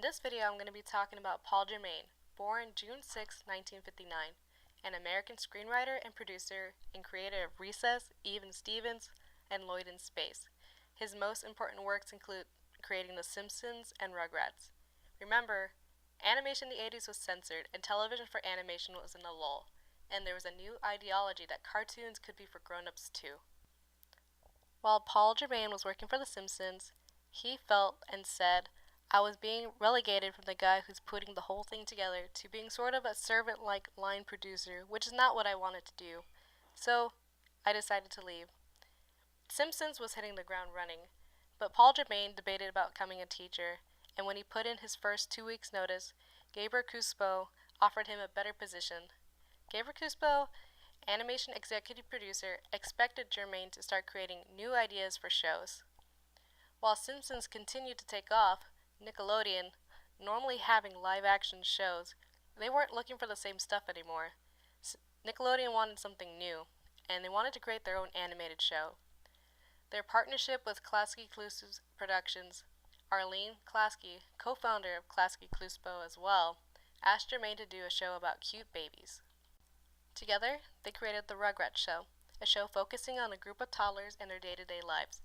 this video, I'm going to be talking about Paul Germain, born June 6, 1959, an American screenwriter and producer and creator of Recess, Even Stevens, and Lloyd in Space. His most important works include creating The Simpsons and Rugrats. Remember, animation in the 80s was censored, and television for animation was in a lull, and there was a new ideology that cartoons could be for grown-ups too. While Paul Germain was working for The Simpsons, he felt and said, "I was being relegated from the guy who's putting the whole thing together to being sort of a servant-like line producer, which is not what I wanted to do. So, I decided to leave." Simpsons was hitting the ground running, but Paul Germain debated about becoming a teacher, and when he put in his first 2 weeks' notice, Germain offered him a better position. Germain, animation executive producer, expected Germain to start creating new ideas for shows. While Simpsons continued to take off, Nickelodeon, normally having live-action shows, they weren't looking for the same stuff anymore. Nickelodeon wanted something new, and they wanted to create their own animated show. Their partnership with Klasky Csupo Productions, Arlene Klasky, co-founder of Klasky Csupo as well, asked Germain to do a show about cute babies. Together, they created The Rugrats Show, a show focusing on a group of toddlers and their day-to-day lives,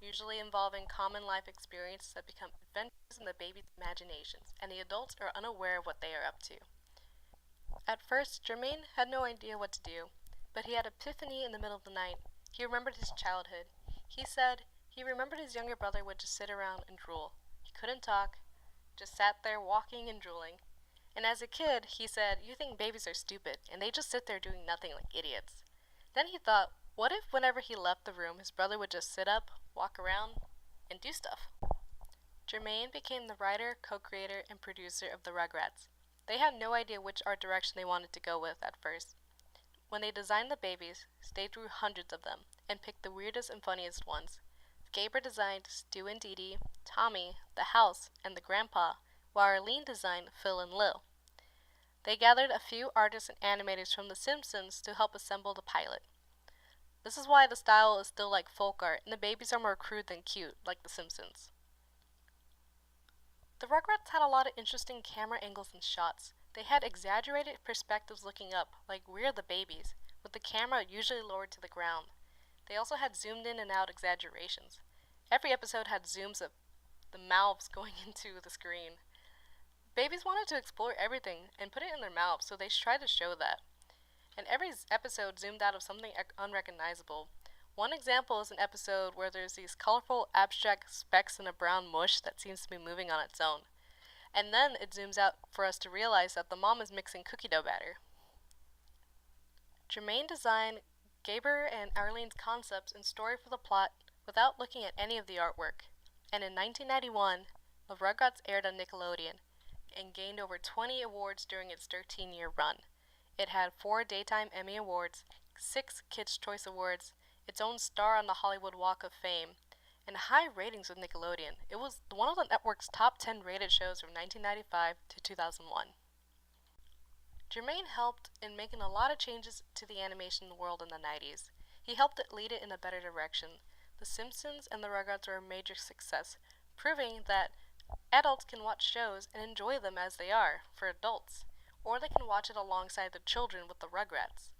usually involving common life experiences that become adventures in the babies' imaginations, and the adults are unaware of what they are up to. At first, Germain had no idea what to do, but he had an epiphany in the middle of the night. He remembered his childhood. He said he remembered his younger brother would just sit around and drool. He couldn't talk, just sat there walking and drooling. And as a kid, he said, "You think babies are stupid, and they just sit there doing nothing like idiots." Then he thought, what if whenever he left the room, his brother would just sit up, walk around, and do stuff? Germain became the writer, co-creator, and producer of the Rugrats. They had no idea which art direction they wanted to go with at first. When they designed the babies, they drew hundreds of them, and picked the weirdest and funniest ones. Germain designed Stu and Dee Dee, Tommy, the house, and the grandpa, while Arlene designed Phil and Lil. They gathered a few artists and animators from The Simpsons to help assemble the pilot. This is why the style is still like folk art, and the babies are more crude than cute, like The Simpsons. The Rugrats had a lot of interesting camera angles and shots. They had exaggerated perspectives looking up, like we're the babies, with the camera usually lowered to the ground. They also had zoomed in and out exaggerations. Every episode had zooms of the mouths going into the screen. Babies wanted to explore everything and put it in their mouths, so they tried to show that. And every episode zoomed out of something unrecognizable. One example is an episode where there's these colorful abstract specks in a brown mush that seems to be moving on its own. And then it zooms out for us to realize that the mom is mixing cookie dough batter. Germain designed Germain and Arlene's concepts and story for the plot without looking at any of the artwork. And in 1991, The Rugrats aired on Nickelodeon and gained over 20 awards during its 13-year run. It had 4 Daytime Emmy Awards, 6 Kids' Choice Awards, its own star on the Hollywood Walk of Fame, and high ratings with Nickelodeon. It was one of the network's top 10 rated shows from 1995 to 2001. Germain helped in making a lot of changes to the animation world in the 90s. He helped it lead it in a better direction. The Simpsons and the Rugrats were a major success, proving that adults can watch shows and enjoy them as they are, for adults, or they can watch it alongside the children with the Rugrats.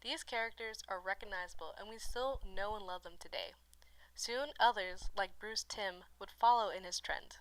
These characters are recognizable, and we still know and love them today. Soon others, like Bruce Timm, would follow in his trend.